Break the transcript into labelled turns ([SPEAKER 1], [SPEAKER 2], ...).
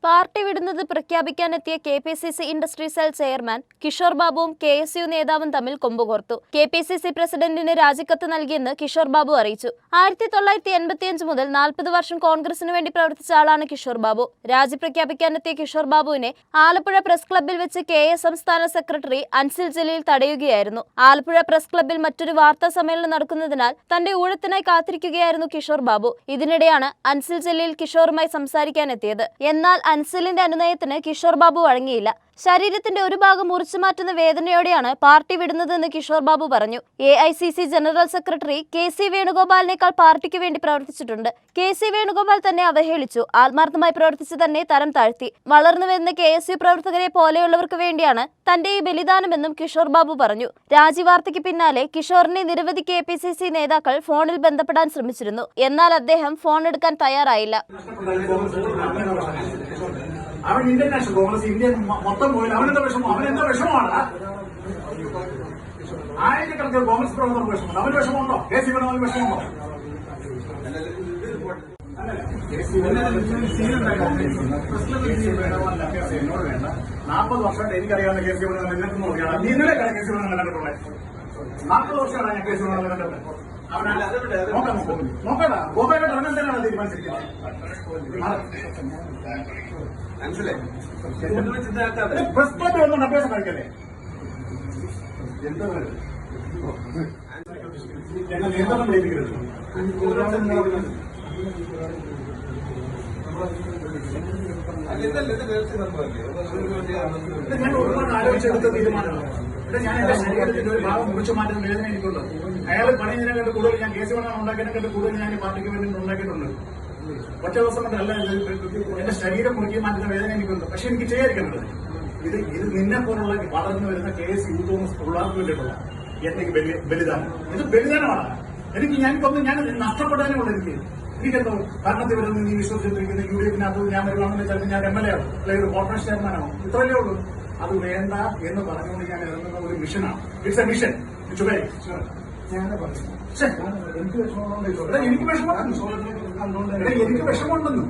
[SPEAKER 1] Party വിടുന്നത് പ്രഖ്യാപിക്കാനെത്തിയ KPCC industry cell chairman Kishore ബാബുവും KSU നേതാവും തമ്മിൽ കൊമ്പുകോർത്തു. KPCC പ്രസിഡന്റിന് രാജിക്കത്ത് നൽകിയെന്ന് കിഷോർ ബാബു അറിയിച്ചു. 1985 മുതൽ 40 വർഷം കോൺഗ്രസിന് വേണ്ടി പ്രവർത്തിച്ച ആളാണ് കിഷോർ ബാബു. രാജി പ്രഖ്യാപിക്കാനെത്തിയ കിഷോർ ബാബുവിനെ ആലപ്പുഴ പ്രസ് ക്ലബ്ബിൽ വെച്ച് KS സംസ്ഥാന സെക്രട്ടറി അൻസിൽ ജലീൽ തടയുകയായിരുന്നു. ആലപ്പുഴ പ്രസ് ക്ലബ്ബിൽ മറ്റൊരു വാർത്താ സമ്മേളനം നടക്കുന്നതിനാൽ തന്റെ ഊഴത്തിനായി കാത്തിരിക്കുകയായിരുന്നു കിഷോർ ബാബു. ഇതിനിടെയാണ് അൻസിൽ ജലീൽ കിഷോറുമായി സംസാരിക്കാനെത്തിയത്. എന്നാൽ അൻസിലിന്റെ അനുനയത്തിന് കിഷോർ ബാബു വഴങ്ങിയില്ല. ശരീരത്തിന്റെ ഒരു ഭാഗം മുറിച്ചു മാറ്റുന്ന വേദനയോടെയാണ് പാർട്ടി വിടുന്നതെന്ന് കിഷോർ ബാബു പറഞ്ഞു. AICC ജനറൽ സെക്രട്ടറി KC വേണുഗോപാലിനേക്കാൾ പാർട്ടിക്ക് വേണ്ടി പ്രവർത്തിച്ചിട്ടുണ്ട്. KC വേണുഗോപാൽ തന്നെ അവഹേളിച്ചു. ആത്മാർത്ഥമായി പ്രവർത്തിച്ച് തന്നെ തരം താഴ്ത്തി. വളർന്നു വരുന്ന KSU പ്രവർത്തകരെ പോലെയുള്ളവർക്ക് വേണ്ടിയാണ് തന്റെ ഈ ബലിദാനമെന്നും കിഷോർ ബാബു പറഞ്ഞു. രാജിവാർത്തയ്ക്ക് പിന്നാലെ കിഷോറിനെ നിരവധി KPCC നേതാക്കൾ ഫോണിൽ ബന്ധപ്പെടാൻ ശ്രമിച്ചിരുന്നു. എന്നാൽ അദ്ദേഹം ഫോൺ എടുക്കാൻ തയ്യാറായില്ല.
[SPEAKER 2] അവൻ ഇന്ത്യൻ നാഷണൽ കോൺഗ്രസ് ഇന്ത്യ മൊത്തം പോയി അവനെന്താ വിഷമമാണ് ആയിരക്കണക്കിന് കോൺഗ്രസ് പ്രവർത്തകർക്ക് വിഷമമുണ്ട്. അവന് വിഷമമുണ്ടോ? KC വേണമെങ്കിൽ വിഷമമുണ്ടോ? എന്നോട് വേണ്ട. 40 വർഷമായിട്ട് എനിക്കറിയാവുന്ന KC വേണമെന്ന് നിനക്ക് നോക്കിയാണ്. നീ ഇന്നലെ KC വേണമെന്ന് കണ്ടിട്ടുള്ളത് 40 വർഷമാണ് ഞാൻ KC വേണമെന്ന് കണ്ടിട്ടുള്ളത്. നോക്കടാ ഗോപായിട്ട് ഇറങ്ങാൻ തന്നെയാണ് തീരുമാനിച്ചിരിക്കുന്നത്. പ്രസ് ക്ലബ് ഒന്നും അഭ്യാസം കഴിക്കല്ലേ? എന്താ ഞങ്ങൾ നിയന്ത്രണം പിടിപ്പിക്കരുത്. ഞാൻ ഒരുപാട് ആലോചിച്ചെടുത്ത തീരുമാനമാണ്. ഞാൻ എന്റെ ശരീരത്തിന്റെ ഒരു ഭാഗം മുറിച്ചു മാറ്റുന്ന വേദന എനിക്കുണ്ട്. അയാൾ പണിതിനെ കണ്ട് കൂടുതൽ ഞാൻ കേസ് വേണം ഉണ്ടാക്കിയതിനെ കണ്ട് കൂടുതൽ ഞാൻ പാർട്ടിക്ക് വേണ്ടി ഉണ്ടാക്കിയിട്ടുണ്ട്. ഒറ്റ ദിവസം കൊണ്ടല്ല എന്റെ ശരീരം മുറിക്കി മാറ്റുന്ന വേദന എനിക്കുണ്ട്. പക്ഷെ എനിക്ക് ചെയ്യാതിരിക്കുന്നത് ഇത് നിന്നെ പോലുള്ള വളർന്നു വരുന്ന KS യൂത്ത് കോൺഗ്രസ് പിള്ളേർക്ക് വേണ്ടിയിട്ടുള്ള എന്റെ ബലിദാനം. ഇത് ബലിദാനമാണ്. എനിക്ക് ഞാൻ നഷ്ടപ്പെടാനേ ഉള്ളൂ. എനിക്കെന്തോ ഭരണത്തിൽ വരുന്ന നീ വിശ്വസിച്ചിരിക്കുന്ന UDF-നകത്ത് ഞാൻ വരുവാണെന്ന് ചിലപ്പോൾ ഞാൻ MLA ആവും, അല്ലെങ്കിൽ ഒരു കോർപ്പറേഷൻ ചെയർമാനാവും. ഇത്രയല്ലേ ഉള്ളൂ. അത് വേണ്ട എന്ന് പറഞ്ഞുകൊണ്ട് ഞാൻ ഇറങ്ങുന്ന ഒരു മിഷനാണ്. It's A mission. എനിക്ക് വിഷമമുണ്ടെന്നും എനിക്ക് വിഷമമുണ്ടെന്നും